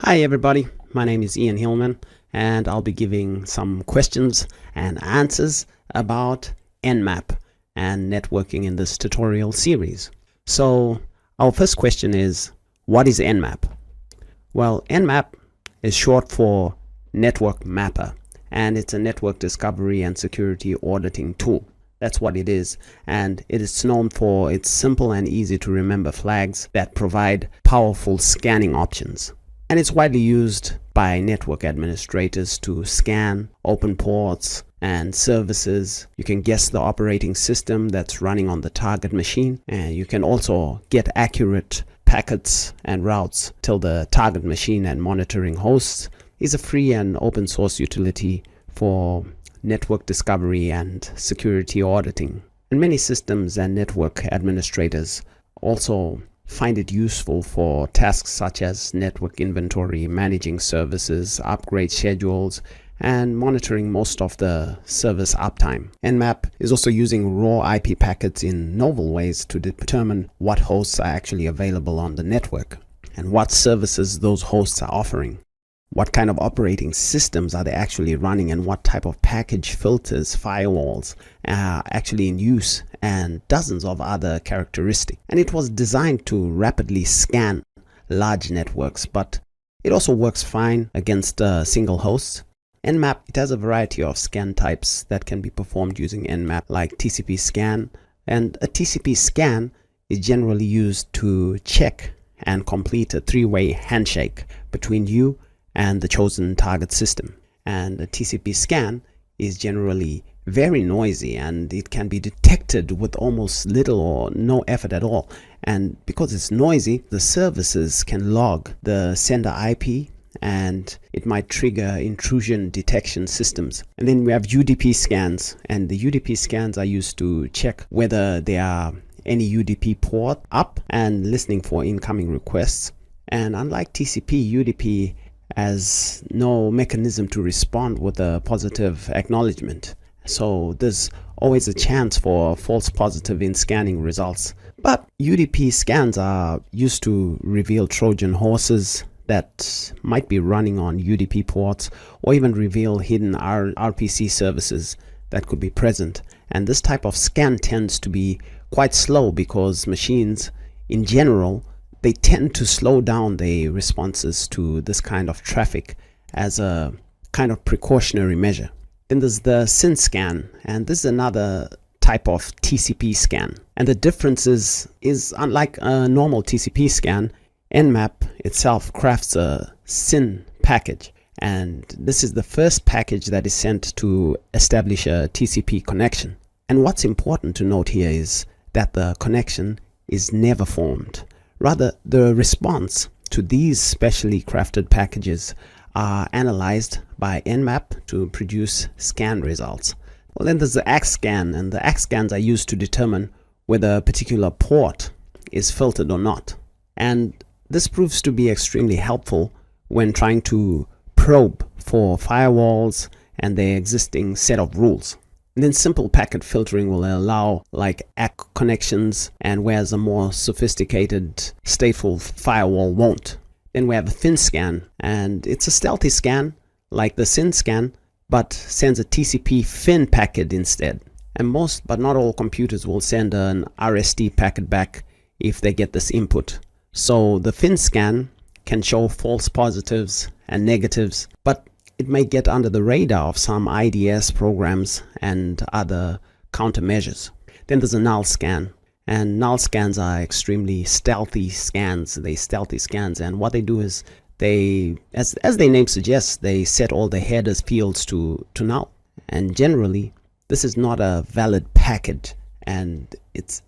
Hi everybody, my name is Ian Hillman and I'll be giving some questions and answers about NMAP and networking in this tutorial series. So our first question is, what is NMAP? Well, NMAP is short for Network Mapper, and it's a network discovery and security auditing tool. That's what it is, and it is known for its simple and easy to remember flags that provide powerful scanning options. And it's widely used by network administrators to scan open ports and services. You can guess the operating system that's running on the target machine, and you can also get accurate packets and routes till the target machine and monitoring hosts. Is a free and open source utility for network discovery and security auditing. And many systems and network administrators also find it useful for tasks such as network inventory, managing services, upgrade schedules, and monitoring most of the service uptime. NMAP is also using raw IP packets in novel ways to determine what hosts are actually available on the network and what services those hosts are offering. What kind of operating systems are they actually running, and what type of package filters, firewalls are actually in use, and dozens of other characteristics. And it was designed to rapidly scan large networks, but it also works fine against single hosts. NMAP, it has a variety of scan types that can be performed using NMAP, like TCP Scan, and a TCP Scan is generally used to check and complete a three-way handshake between you and the chosen target system. And a TCP scan is generally very noisy, and it can be detected with almost little or no effort at all. And because it's noisy, the services can log the sender IP, and it might trigger intrusion detection systems. And then we have UDP scans, and the UDP scans are used to check whether there are any UDP port up and listening for incoming requests. And unlike TCP, UDP has no mechanism to respond with a positive acknowledgement. So there's always a chance for false positive in scanning results. But UDP scans are used to reveal Trojan horses that might be running on UDP ports, or even reveal hidden RPC services that could be present. And this type of scan tends to be quite slow because machines in general, they tend to slow down their responses to this kind of traffic as a kind of precautionary measure. Then there's the SYN Scan, and this is another type of TCP scan. And the difference is unlike a normal TCP scan, NMAP itself crafts a SYN package. And this is the first package that is sent to establish a TCP connection. And what's important to note here is that the connection is never formed. Rather, the response to these specially crafted packages are analyzed by NMAP to produce scan results. Well, then there's the ACK Scan, and the ACK Scans are used to determine whether a particular port is filtered or not. And this proves to be extremely helpful when trying to probe for firewalls and their existing set of rules. And then simple packet filtering will allow like ACK connections, and whereas a more sophisticated stateful firewall won't. Then we have a FIN Scan, and it's a stealthy scan like the SYN Scan, but sends a TCP FIN packet instead. And most but not all computers will send an RST packet back if they get this input. So the FIN Scan can show false positives and negatives, but it may get under the radar of some IDS programs and other countermeasures. Then there's a NULL SCAN, and NULL SCANs are extremely stealthy scans. They're stealthy scans, and what they do is they, as their name suggests, they set all the headers fields to null. And generally, this is not a valid packet, and it's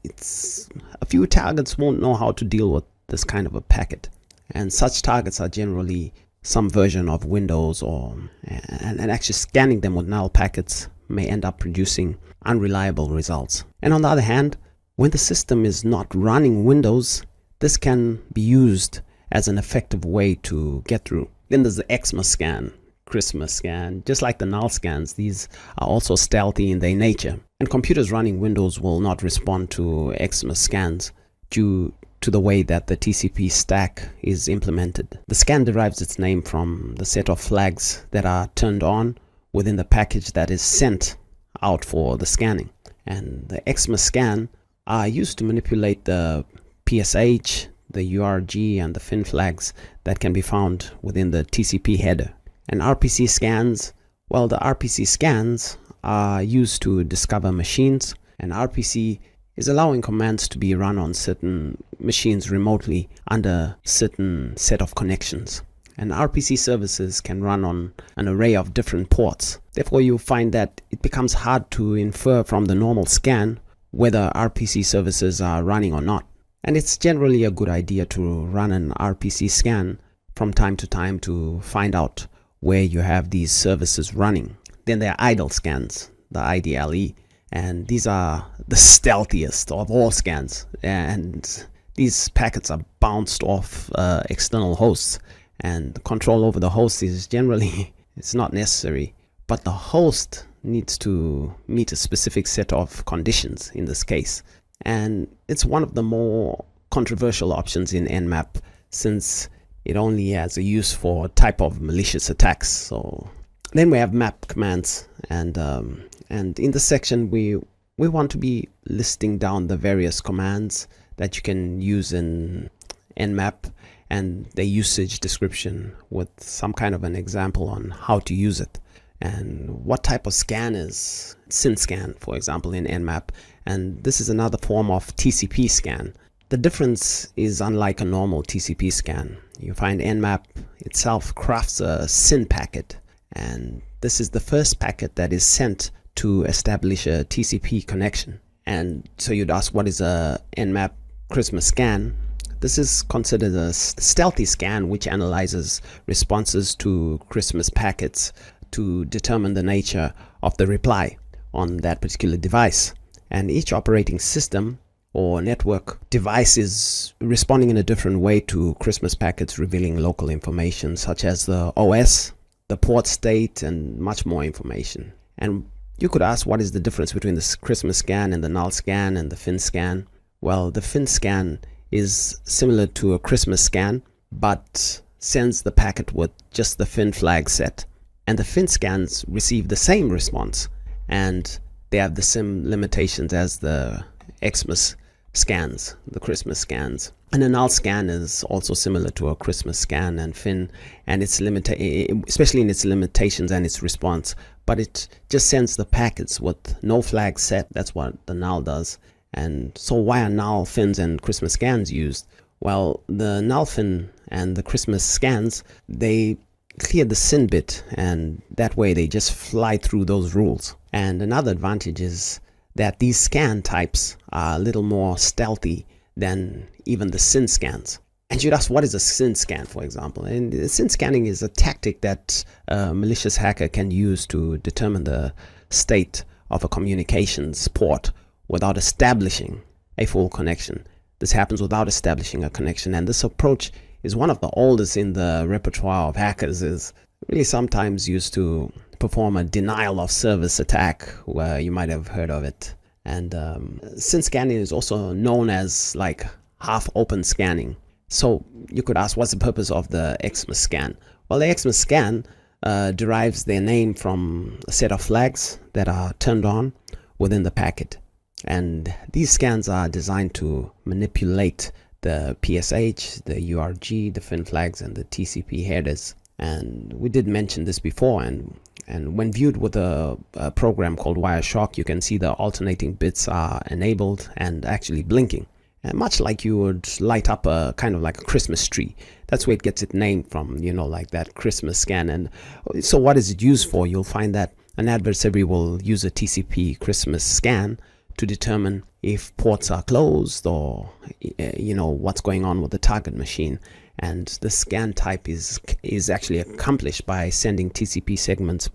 a few targets won't know how to deal with this kind of a packet. And such targets are generally some version of Windows, and actually scanning them with null packets may end up producing unreliable results. And on the other hand, when the system is not running Windows, this can be used as an effective way to get through. Then there's the Xmas Scan, Christmas Scan. Just like the NULL scans, these are also stealthy in their nature. And computers running Windows will not respond to Xmas scans due to the way that the TCP stack is implemented. The scan derives its name from the set of flags that are turned on within the package that is sent out for the scanning. And the Xmas Scan are used to manipulate the PSH, the URG, and the FIN flags that can be found within the TCP header. And RPC scans, well, the RPC scans are used to discover machines, and RPC is allowing commands to be run on certain machines remotely under certain set of connections. And RPC services can run on an array of different ports. Therefore, you find that it becomes hard to infer from the normal scan whether RPC services are running or not. And it's generally a good idea to run an RPC scan from time to time to find out where you have these services running. Then there are idle scans, the IDLE, and these are the stealthiest of all scans. And these packets are bounced off external hosts, and control over the host is generally, it's not necessary, but the host needs to meet a specific set of conditions in this case. And it's one of the more controversial options in NMAP, since it only has a use for type of malicious attacks. So then we have map commands, and in this section we want to be listing down the various commands that you can use in NMAP and the usage description with some kind of an example on how to use it and what type of scan is SYN Scan, for example, in NMAP. And this is another form of TCP scan. The difference is, unlike a normal TCP scan, you find NMAP itself crafts a SYN packet, and this is the first packet that is sent to establish a TCP connection. And so you'd ask, what is a NMAP Xmas Scan? This is considered a stealthy scan which analyzes responses to Xmas packets to determine the nature of the reply on that particular device. And each operating system or network device is responding in a different way to Xmas packets, revealing local information such as the OS, the port state, and much more information. And you could ask, what is the difference between the Xmas Scan and the NULL SCAN and the FIN Scan? Well, the FIN Scan is similar to a Xmas Scan, but sends the packet with just the FIN flag set. And the FIN scans receive the same response, and they have the same limitations as the Xmas scans, the Xmas scans. And a NULL SCAN is also similar to a Xmas Scan and FIN, and its especially in its limitations and its response. But it just sends the packets with no flag set. That's what the NULL does. And so why are NULL, FINs, and Xmas scans used? Well, the NULL FIN and the Xmas scans, they clear the SYN bit, and that way they just fly through those rules. And another advantage is that these scan types are a little more stealthy than even the SYN scans. And you'd ask, what is a SYN scan, for example? And SYN scanning is a tactic that a malicious hacker can use to determine the state of a communications port without establishing a full connection. This happens without establishing a connection, and this approach is one of the oldest in the repertoire of hackers. Is really sometimes used to perform a denial of service attack, where you might have heard of it. And SYN scanning is also known as like half open scanning. So you could ask, what's the purpose of the Xmas Scan? Well, the Xmas Scan derives their name from a set of flags that are turned on within the packet. And these scans are designed to manipulate the PSH, the URG, the FIN flags, and the TCP headers. And we did mention this before, and when viewed with a program called Wireshark, you can see the alternating bits are enabled and actually blinking. And much like you would light up a kind of like a Christmas tree. That's where it gets its name from, you know, like that Xmas Scan. And so what is it used for? You'll find that an adversary will use a TCP Xmas Scan to determine if ports are closed or, you know, what's going on with the target machine. And the scan type is actually accomplished by sending TCP segments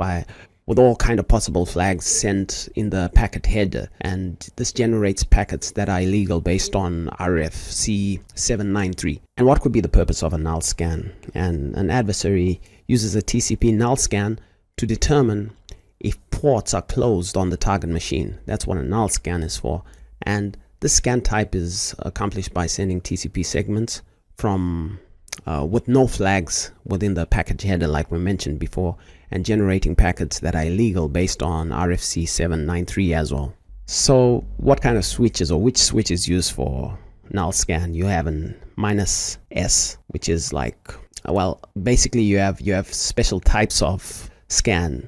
with all kind of possible flags sent in the packet header. And this generates packets that are illegal based on RFC 793. And what could be the purpose of a NULL scan? And an adversary uses a TCP NULL scan to determine if ports are closed on the target machine. That's what a NULL scan is for. And This scan type is accomplished by sending TCP segments from with no flags within the package header like we mentioned before, and generating packets that are illegal based on RFC 793 as well. So what kind of switches, or which switch is used for NULL scan? You have an -S, which is like, well, basically you have special types of scan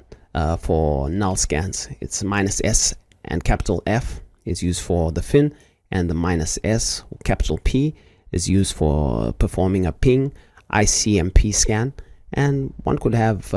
for NULL scans. It's -S and capital F is used for the FIN, and the -S, capital P, is used for performing a ping ICMP scan. And one could have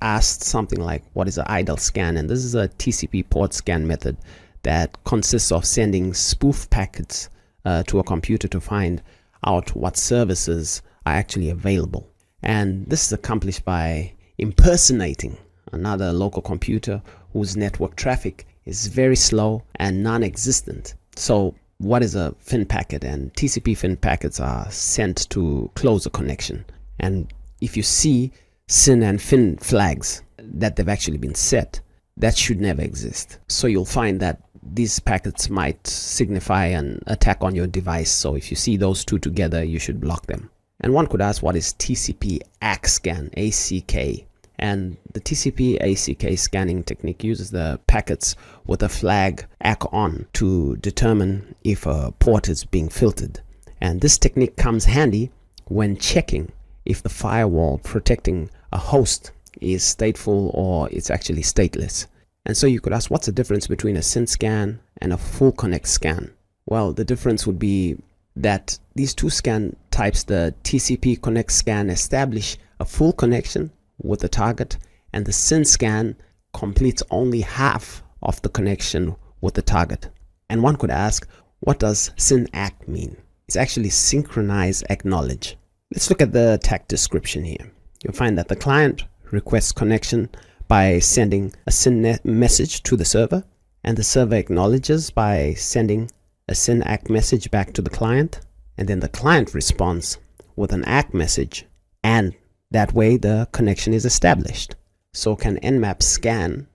asked something like, what is an idle scan? And this is a TCP port scan method that consists of sending spoof packets to a computer to find out what services are actually available. And this is accomplished by impersonating another local computer whose network traffic is very slow and non-existent. So what is a FIN packet? And TCP FIN packets are sent to close a connection. And if you see SYN and FIN flags that they've actually been set, that should never exist. So you'll find that these packets might signify an attack on your device. So if you see those two together, you should block them. And one could ask, what is TCP ACK Scan, ACK? And the TCP ACK scanning technique uses the packets with a flag ACK on to determine if a port is being filtered. And this technique comes handy when checking if the firewall protecting a host is stateful or it's actually stateless. And so you could ask, what's the difference between a SYN scan and a full connect scan? Well, the difference would be that these two scan types, the TCP connect scan, establish a full connection with the target, and the SYN scan completes only half of the connection with the target. And one could ask, what does SYN ACK mean? It's actually synchronize acknowledge. Let's look at the attack description here. You'll find that the client requests connection by sending a SYN message to the server, and the server acknowledges by sending a SYN ACK message back to the client, and then the client responds with an ACK message, and that way the connection is established. So can NMAP scan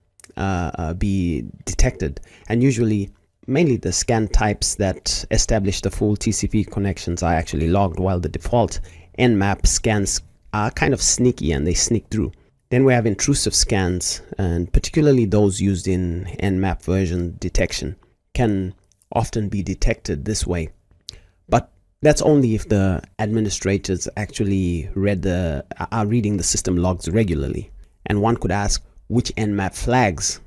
be detected? And usually, mainly the scan types that establish the full TCP connections are actually logged, while the default NMAP scans are kind of sneaky and they sneak through. Then we have intrusive scans, and particularly those used in NMAP version detection can often be detected this way. But that's only if the administrators actually are reading the system logs regularly. And one could ask, which NMAP flags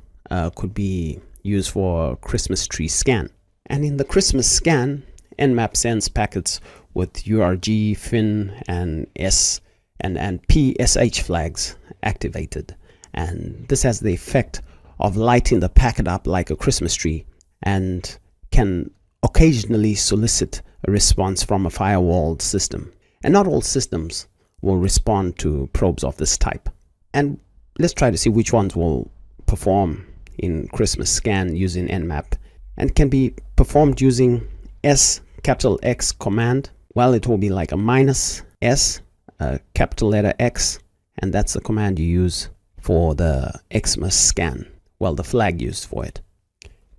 could be used for Xmas tree scan? And in the Xmas scan, NMAP sends packets with URG, FIN, and S and PSH flags activated. And this has the effect of lighting the packet up like a Christmas tree, and can occasionally solicit a response from a firewall system. And not all systems will respond to probes of this type. And let's try to see which ones will perform in Xmas scan using NMAP, and can be performed using capital X command. Well, it will be like a -S, a capital letter X, and that's the command you use for the Xmas scan. Well, the flag used for it.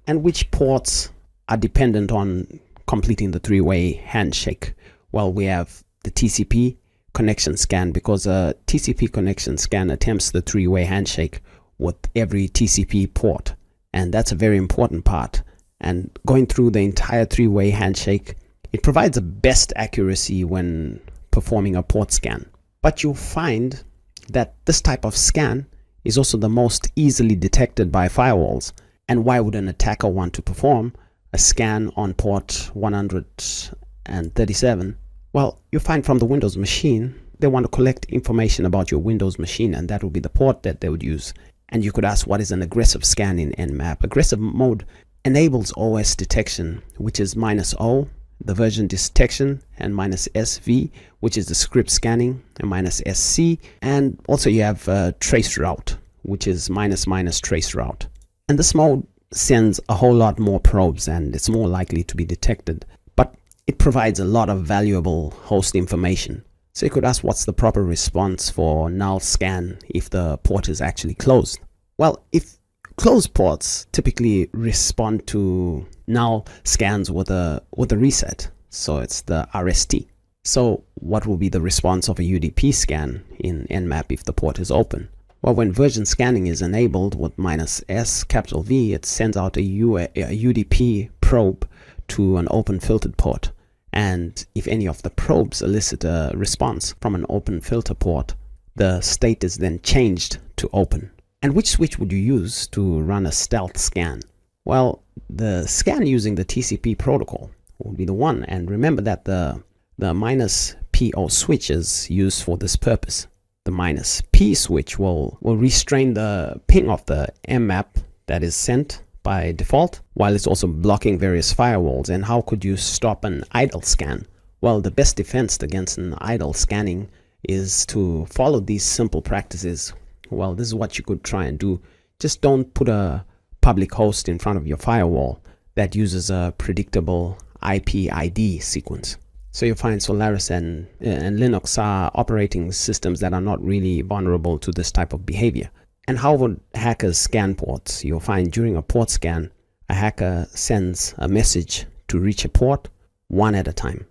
And which ports are dependent on completing the three-way handshake? Well, we have the TCP connection scan, because a TCP connection scan attempts the three-way handshake with every TCP port, and that's a very important part. And going through the entire three-way handshake, it provides the best accuracy when performing a port scan. But you'll find that this type of scan is also the most easily detected by firewalls. And why would an attacker want to perform a scan on port 137? Well, you find from the Windows machine, they want to collect information about your Windows machine, and that would be the port that they would use. And you could ask, what is an aggressive scan in NMAP? Aggressive mode enables OS detection, which is -O, the version detection, and -SV, which is the script scanning, and -SC. And also you have traceroute, which is -- traceroute. And this mode sends a whole lot more probes, and it's more likely to be detected. But it provides a lot of valuable host information. So you could ask, what's the proper response for NULL scan if the port is actually closed? Well, if closed ports typically respond to null scans with a reset. So it's the RST. So what will be the response of a UDP scan in Nmap if the port is open? Well, when version scanning is enabled with -S_V, it sends out a UDP probe to an open filtered port. And if any of the probes elicit a response from an open filter port, the state is then changed to open. And which switch would you use to run a stealth scan? Well, the scan using the TCP protocol would be the one. And remember that the -PO switch is used for this purpose. The -P switch will restrain the ping of the Nmap that is sent by default, while it's also blocking various firewalls. And how could you stop an idle scan? Well, the best defense against an idle scanning is to follow these simple practices. Well, this is what you could try and do. Just don't put a public host in front of your firewall that uses a predictable IPID sequence. So you'll find Solaris and Linux are operating systems that are not really vulnerable to this type of behavior. And how would hackers scan ports? You'll find during a port scan, a hacker sends a message to reach a port one at a time.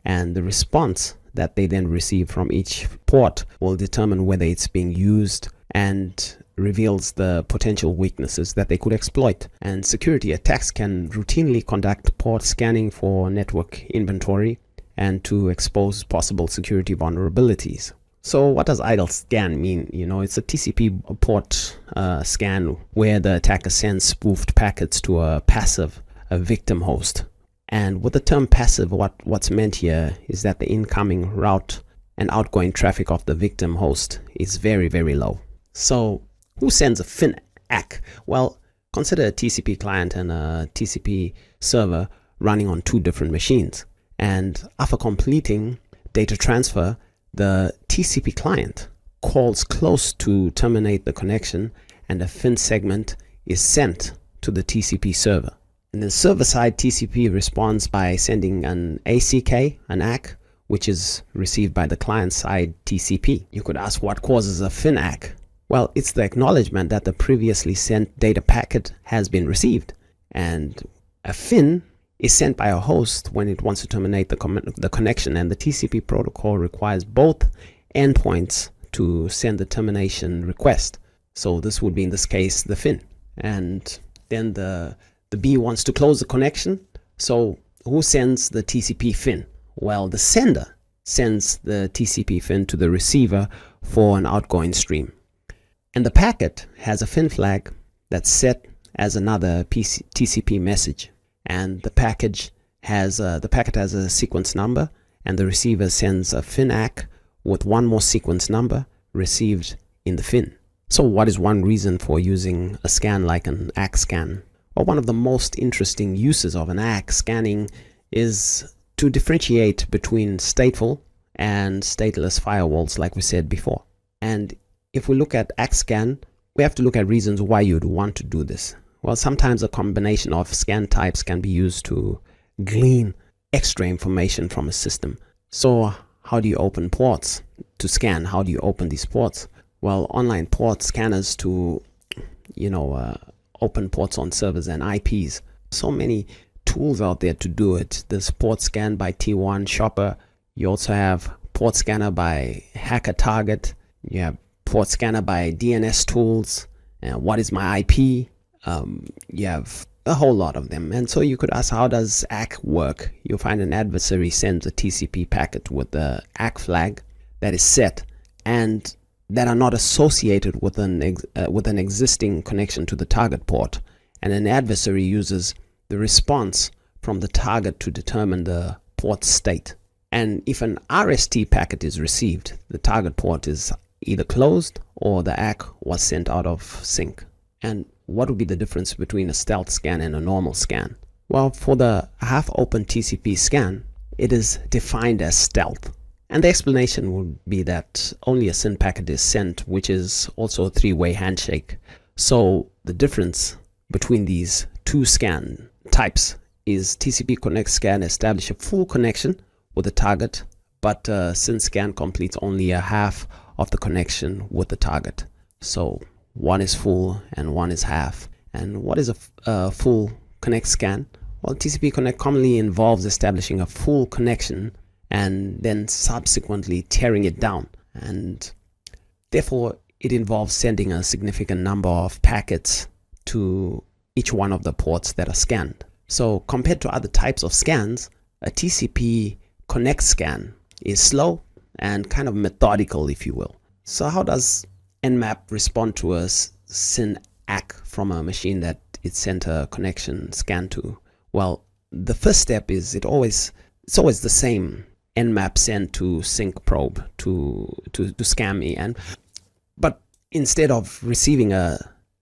And the response that they then receive from each port will determine whether it's being used and reveals the potential weaknesses that they could exploit. And security attacks can routinely conduct port scanning for network inventory and to expose possible security vulnerabilities. So what does idle scan mean? It's a TCP port scan where the attacker sends spoofed packets to a victim host. And with the term passive, what's meant here is that the incoming route and outgoing traffic of the victim host is very, very low. So who sends a FIN ACK? Well, consider a TCP client and a TCP server running on two different machines. And after completing data transfer, the TCP client calls close to terminate the connection, and a FIN segment is sent to the TCP server. And the server-side TCP responds by sending an ACK, an ACK, which is received by the client-side TCP. You could ask, what causes a FIN ACK? Well, it's the acknowledgement that the previously sent data packet has been received. And a FIN is sent by a host when it wants to terminate the connection, and the TCP protocol requires both endpoints to send the termination request. So this would be, in this case, the FIN. And then the B wants to close the connection. So who sends the TCP FIN? Well, the sender sends the TCP FIN to the receiver for an outgoing stream. And the packet has a FIN flag that's set as another TCP message. And the packet has a sequence number, and the receiver sends a FIN ACK with one more sequence number received in the FIN. So what is one reason for using a scan like an ACK scan? Well, one of the most interesting uses of an ACK scanning is to differentiate between stateful and stateless firewalls, like we said before. And if we look at ACK scan, we have to look at reasons why you'd want to do this. Well, sometimes a combination of scan types can be used to glean extra information from a system. So how do you open ports to scan? How do you open these ports? Well, online port scanners to, open ports on servers and IPs. So many tools out there to do it. There's port scan by T1 Shopper. You also have port scanner by Hacker Target. You have port scanner by DNS tools. And what is my IP? You have a whole lot of them. And so you could ask, how does ACK work? You'll find an adversary sends a TCP packet with the ACK flag that is set and that are not associated with an existing connection to the target port. And an adversary uses the response from the target to determine the port state. And if an RST packet is received, the target port is either closed or the ACK was sent out of sync. And what would be the difference between a stealth scan and a normal scan? Well, for the half-open TCP scan, it is defined as stealth. And the explanation would be that only a SYN packet is sent, which is also a three-way handshake. So the difference between these two scan types is TCP Connect Scan establishes a full connection with the target, but SYN Scan completes only a half of the connection with the target. So one is full and one is half. And what is a full Connect Scan? Well, TCP Connect commonly involves establishing a full connection and then subsequently tearing it down, and therefore it involves sending a significant number of packets to each one of the ports that are scanned. So compared to other types of scans, a TCP Connect scan is slow and kind of methodical, if you will. So how does NMAP respond to a SYN ACK from a machine that it sent a connection scan to? Well, the first step is it's always the same. NMAP send to sync probe to scan me, but instead of receiving a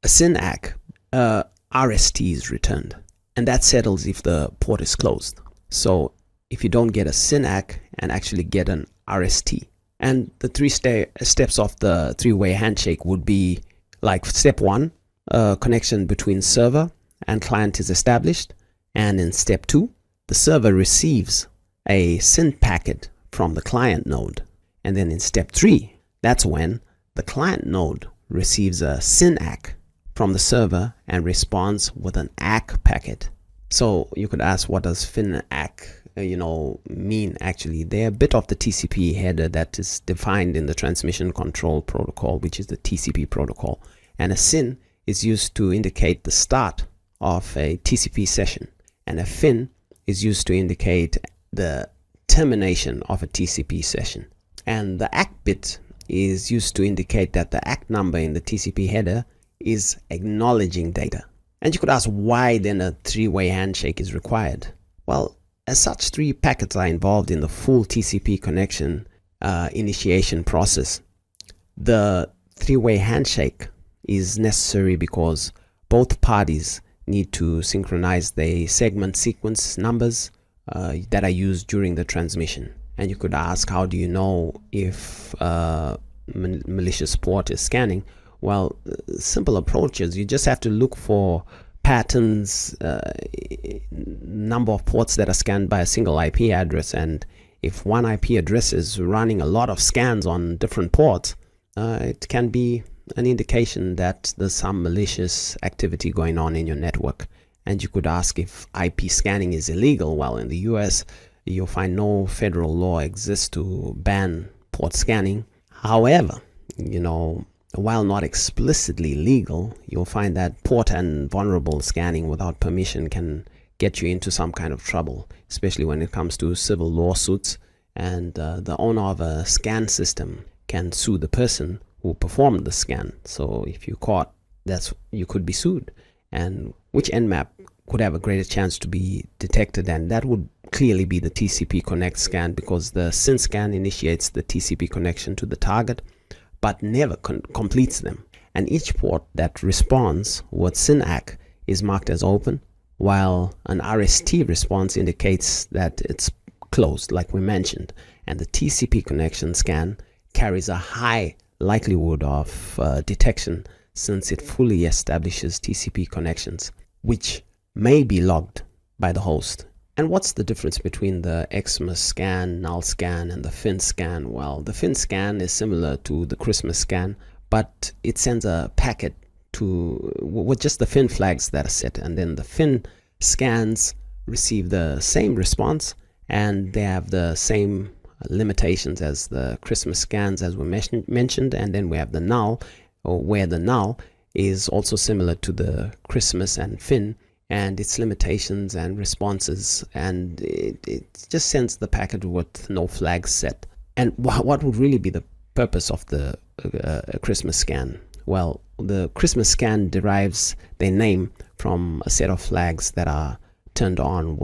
SYN ACK, RST is returned, and that settles if the port is closed. So if you don't get a SYN ACK and actually get an RST, and the three steps of the three-way handshake would be like step 1, a connection between server and client is established, and in step 2, the server receives a SYN packet from the client node, and then in step 3, that's when the client node receives a SYN ACK from the server and responds with an ACK packet. So you could ask, what does FIN ACK mean? Actually, they're a bit of the TCP header that is defined in the transmission control protocol, which is the TCP protocol, and a SYN is used to indicate the start of a TCP session, and a FIN is used to indicate the termination of a TCP session, and the ACK bit is used to indicate that the ACK number in the TCP header is acknowledging data. And you could ask, why then a three-way handshake is required? Well, as such, 3 packets are involved in the full TCP connection initiation process. The three-way handshake is necessary because both parties need to synchronize the segment sequence numbers that are used during the transmission. And you could ask, how do you know if malicious port is scanning? Well, simple approaches. You just have to look for patterns, number of ports that are scanned by a single IP address, and if one IP address is running a lot of scans on different ports, it can be an indication that there's some malicious activity going on in your network. And you could ask if IP scanning is illegal. Well, in the US, you'll find no federal law exists to ban port scanning. However, while not explicitly legal, you'll find that port and vulnerable scanning without permission can get you into some kind of trouble, especially when it comes to civil lawsuits, and the owner of a scan system can sue the person who performed the scan. So if you're caught, you could be sued, and which NMAP could have a greater chance to be detected, and that would clearly be the TCP Connect scan, because the SYN scan initiates the TCP connection to the target but never completes them, and each port that responds with SYN ACK is marked as open, while an RST response indicates that it's closed, like we mentioned. And the TCP connection scan carries a high likelihood of detection, since it fully establishes TCP connections, which may be logged by the host. And what's the difference between the Xmas Scan, NULL SCAN, and the FIN Scan? Well, the FIN Scan is similar to the Xmas Scan, but it sends a packet with just the FIN flags that are set, and then the FIN scans receive the same response, and they have the same limitations as the Xmas Scans, as we mentioned. And then we have the NULL, where the NULL is also similar to the Xmas and FIN, and its limitations and responses, and it just sends the packet with no flags set. And what would really be the purpose of the Xmas Scan? Well, the Xmas Scan derives their name from a set of flags that are turned on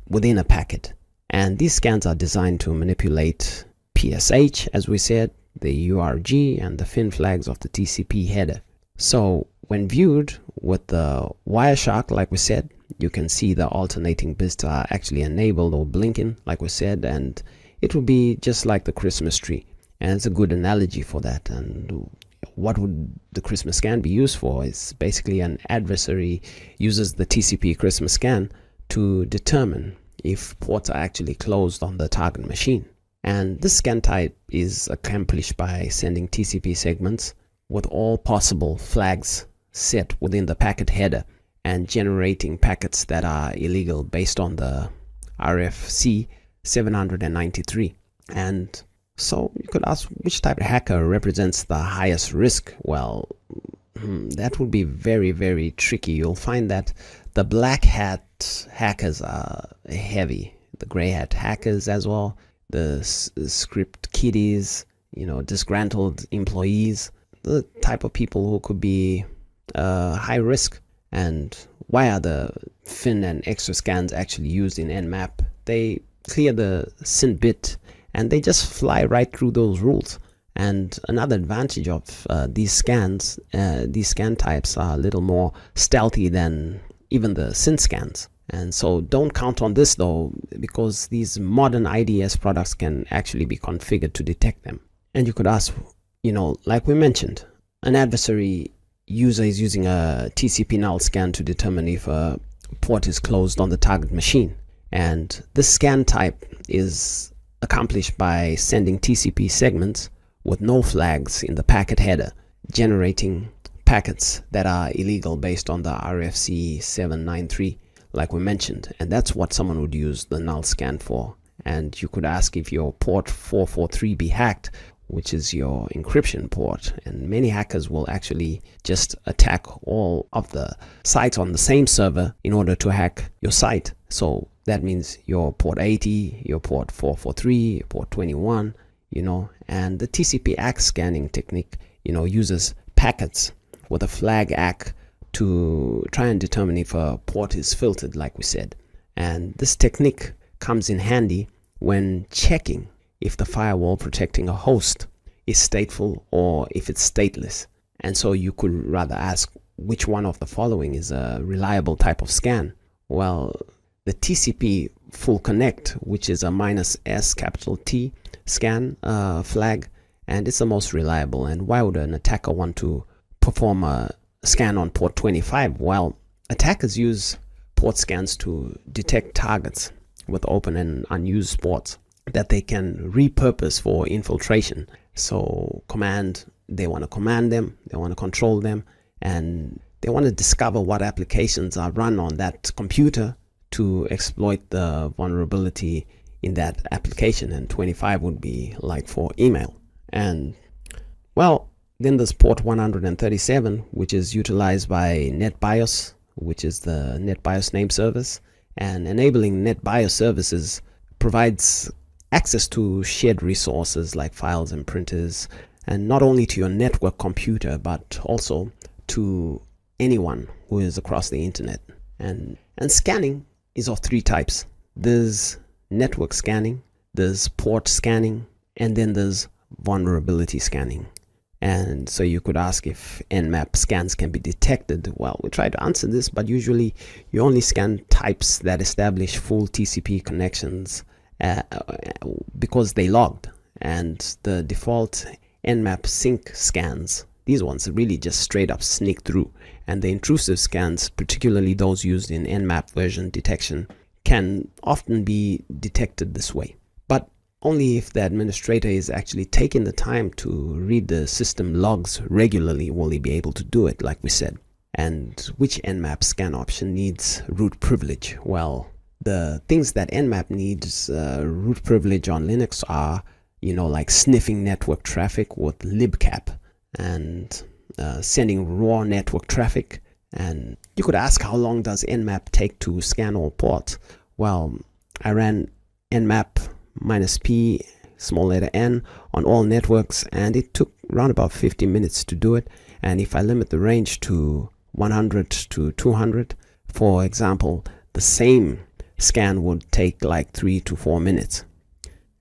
within a packet, and these scans are designed to manipulate PSH, as we said, the URG, and the FIN flags of the TCP header. So when viewed with the Wireshark, like we said, you can see the alternating bits are actually enabled or blinking, like we said, and it will be just like the Christmas tree. And it's a good analogy for that. And what would the Xmas Scan be used for? It's basically an adversary uses the TCP Xmas Scan to determine if ports are actually closed on the target machine. And this scan type is accomplished by sending TCP segments with all possible flags set within the packet header. and generating packets that are illegal based on the RFC 793. And so you could ask, which type of hacker represents the highest risk? Well, that would be very, very tricky. You'll find that the black hat hackers are heavy, the gray hat hackers as well, the script kiddies, disgruntled employees, the type of people who could be high risk. And why are the FIN and Xmas scans actually used in NMAP? They clear the SYN bit and they just fly right through those rules. And another advantage of these scans, these scan types are a little more stealthy than even the SYN scans. And so don't count on this though, because these modern IDS products can actually be configured to detect them. And you could ask, like we mentioned, an adversary user is using a TCP NULL scan to determine if a port is closed on the target machine. And this scan type is accomplished by sending TCP segments with no flags in the packet header, generating packets that are illegal based on the RFC 793, like we mentioned. And that's what someone would use the NULL scan for. And you could ask if your port 443 be hacked, which is your encryption port. And many hackers will actually just attack all of the sites on the same server in order to hack your site. So that means your port 80, your port 443, port 21, and the TCP ACK scanning technique, uses packets with a flag ACK to try and determine if a port is filtered, like we said. And this technique comes in handy when checking if the firewall protecting a host is stateful or if it's stateless. And so you could rather ask which one of the following is a reliable type of scan. Well, the TCP full connect, which is a -S scan flag, and it's the most reliable. And why would an attacker want to perform a scan on port 25? Well, attackers use port scans to detect targets with open and unused ports that they can repurpose for infiltration. So they want to command them, they want to control them, and they want to discover what applications are run on that computer to exploit the vulnerability in that application. And 25 would be like for email. And well, then there's port 137, which is utilized by NetBIOS, which is the NetBIOS name service. And enabling NetBIOS services provides access to shared resources like files and printers, and not only to your network computer, but also to anyone who is across the internet. And scanning is of three types. There's network scanning, there's port scanning, and then there's vulnerability scanning. And so you could ask if NMAP scans can be detected. Well, we try to answer this, but usually you only scan types that establish full TCP connections because they logged. And the default NMAP sync scans, these ones really just straight up sneak through. And the intrusive scans, particularly those used in NMAP version detection, can often be detected this way. But only if the administrator is actually taking the time to read the system logs regularly will he be able to do it, like we said. And which NMAP scan option needs root privilege? Well, the things that NMAP needs root privilege on Linux are, like sniffing network traffic with libcap and sending raw network traffic. And you could ask, how long does NMAP take to scan all ports? Well, I ran NMAP -P small letter n on all networks, and it took around about 50 minutes to do it. And if I limit the range to 100 to 200, for example, the same scan would take like 3 to 4 minutes.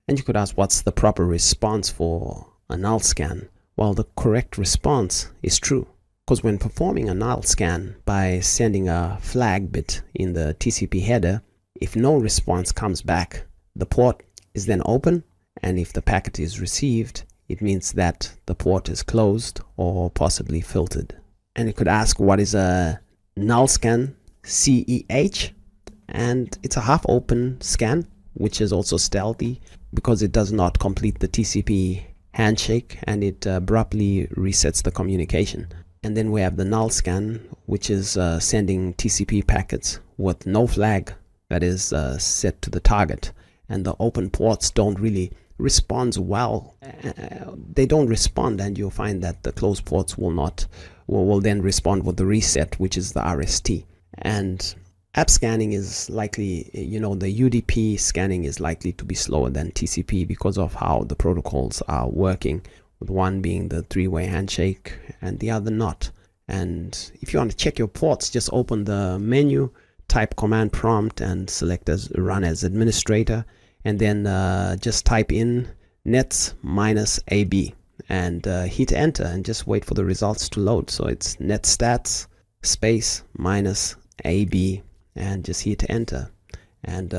And you could ask, what's the proper response for a null scan? Well, the correct response is true, because when performing a null scan by sending a flag bit in the TCP header, if no response comes back, the port is then open, and if the packet is received, it means that the port is closed or possibly filtered. And you could ask, what is a null scan? CEH, and it's a half open scan, which is also stealthy because it does not complete the TCP handshake, and it abruptly resets the communication. And then we have the NULL SCAN, which is sending TCP packets with no flag that is set to the target. And the open ports don't really respond well. They don't respond, and you'll find that the closed ports will then respond with the reset, which is the RST. And app scanning is likely, the UDP scanning is likely to be slower than TCP because of how the protocols are working, with one being the three-way handshake and the other not. And if you want to check your ports, just open the menu, type command prompt and select as run as administrator, and then just type in nets -ab and hit enter and just wait for the results to load. So it's netstats space -ab and just hit enter, and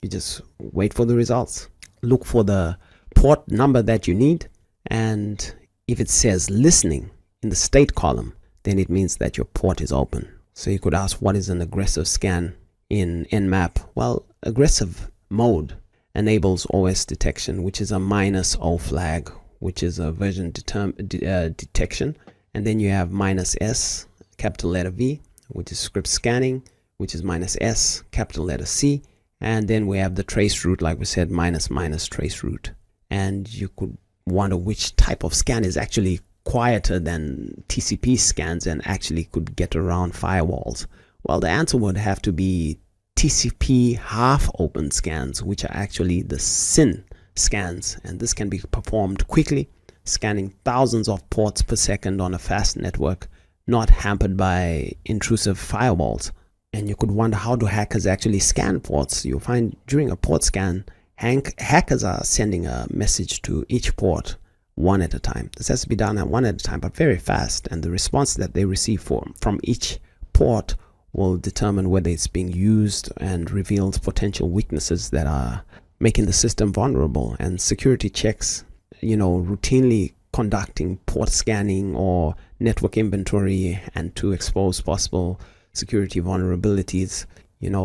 you just wait for the results. Look for the port number that you need, and if it says listening in the state column, then it means that your port is open. So you could ask, what is an aggressive scan in NMAP? Well, aggressive mode enables OS detection, which is a -O flag, which is a version detection. And then you have -S, capital letter V, which is script scanning, which is -S, capital letter C. And then we have the traceroute, like we said, -- traceroute. And you could wonder which type of scan is actually quieter than TCP scans and actually could get around firewalls. Well, the answer would have to be TCP half-open scans, which are actually the SYN scans, and this can be performed quickly, scanning thousands of ports per second on a fast network, not hampered by intrusive firewalls. And you could wonder, how do hackers actually scan ports? You'll find during a port scan, hackers are sending a message to each port one at a time. This has to be done at one at a time, but very fast, and the response that they receive from each port will determine whether it's being used and reveals potential weaknesses that are making the system vulnerable. And security checks, routinely conducting port scanning or network inventory and to expose possible security vulnerabilities,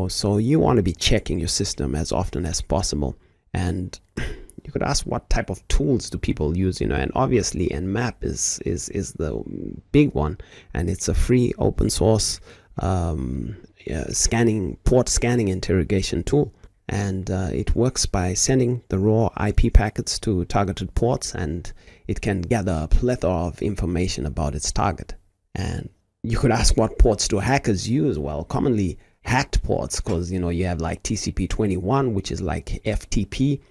so you want to be checking your system as often as possible. And you could ask, what type of tools do people use, and obviously NMAP is the big one, and it's a free open source port scanning interrogation tool, and it works by sending the raw IP packets to targeted ports, and it can gather a plethora of information about its target. And you could ask, what ports do hackers use? Well, commonly hacked ports, because you have like TCP 21, which is like FTP,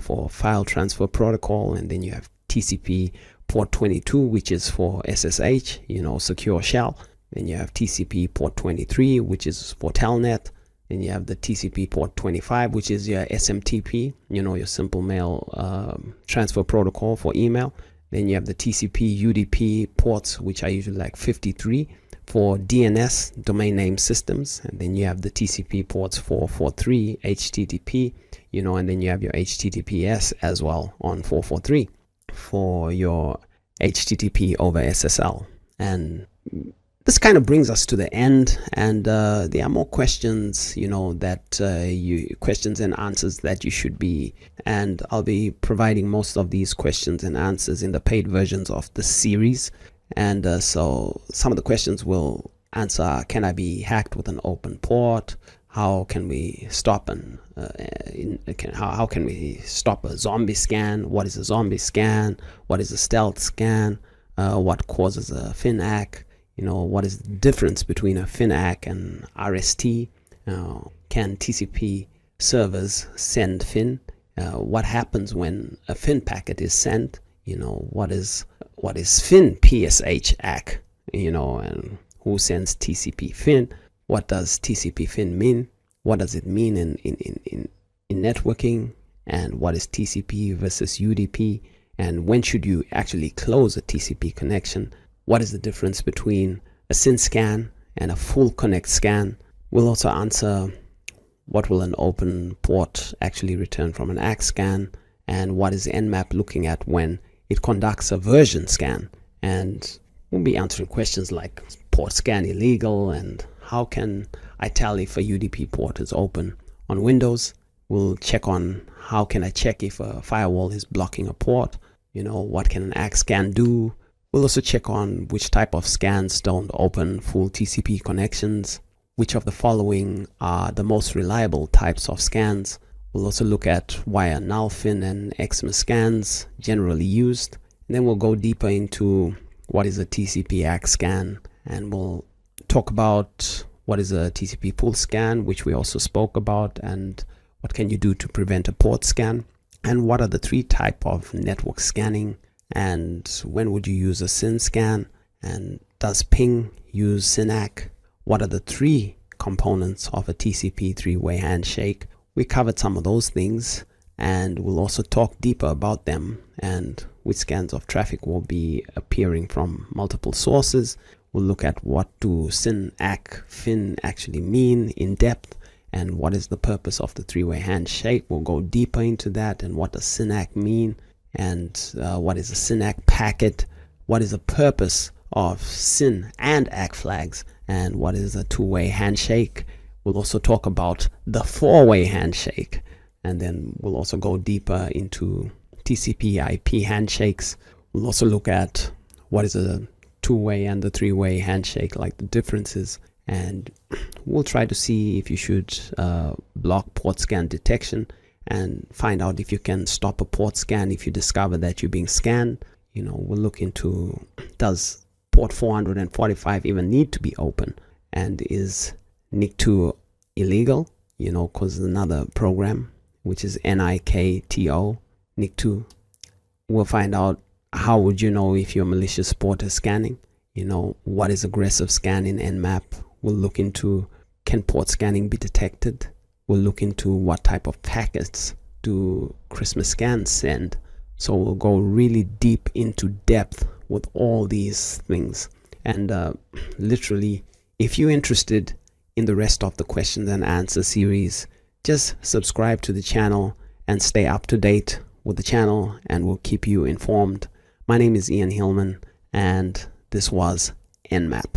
for file transfer protocol, and then you have TCP port 22, which is for SSH, secure shell. Then you have TCP port 23, which is for telnet. Then you have the TCP port 25, which is your SMTP, your simple mail transfer protocol for email. Then you have the TCP UDP ports, which are usually like 53 for DNS, domain name systems. And then you have the TCP ports 443, HTTP, and then you have your HTTPS as well on 443 for your HTTP over SSL. And this kind of brings us to the end, and there are more questions, questions and answers that you should be, and I'll be providing most of these questions and answers in the paid versions of the series. And so some of the questions will answer: can I be hacked with an open port? How can we stop how can we stop a zombie scan? What is a zombie scan? What is a stealth scan? What causes a FIN ACK? What is the difference between a FIN ACK and RST? Can TCP servers send FIN? What happens when a FIN packet is sent? What is FIN PSH ACK? And who sends TCP FIN? What does TCP FIN mean? What does it mean in networking? And what is TCP versus UDP? And when should you actually close a TCP connection? What is the difference between a SYN scan and a full connect scan? We'll also answer, what will an open port actually return from an ACK scan? And what is NMAP looking at when it conducts a version scan? And we'll be answering questions like, port scan illegal? And how can I tell if a UDP port is open on Windows? We'll check on, how can I check if a firewall is blocking a port? What can an ACK scan do? We'll also check on which type of scans don't open full TCP connections, which of the following are the most reliable types of scans. We'll also look at why are NULL FIN and Xmas scans generally used. And then we'll go deeper into what is a TCP ACK scan, and we'll talk about what is a TCP full scan, which we also spoke about, and what can you do to prevent a port scan, and what are the 3 types of network scanning, and when would you use a SYN scan, and does ping use SYN ACK? What are the 3 components of a TCP 3-way handshake? We covered some of those things, and we'll also talk deeper about them and which scans of traffic will be appearing from multiple sources. We'll look at what do SYN ACK FIN actually mean in depth, and what is the purpose of the 3-way handshake. We'll go deeper into that, and what does SYN ACK mean, and what is a SYN ACK packet, what is the purpose of SYN and ACK flags, and what is a 2-way handshake. We'll also talk about the 4-way handshake, and then we'll also go deeper into TCP IP handshakes. We'll also look at what is a 2-way and the 3-way handshake, like the differences, and we'll try to see if you should block port scan detection and find out if you can stop a port scan if you discover that you're being scanned. We'll look into, does port 445 even need to be open, and is NIC2 illegal? Because another program which is NIKTO, NIC2. We'll find out how would you know if your malicious port is scanning. What is aggressive scan in NMAP? We'll look into, can port scanning be detected? We'll look into what type of packets do Xmas Scans send. So we'll go really deep into depth with all these things. And literally, if you're interested in the rest of the questions and answer series, just subscribe to the channel and stay up to date with the channel, and we'll keep you informed. My name is Ian Hillman, and this was NMAP.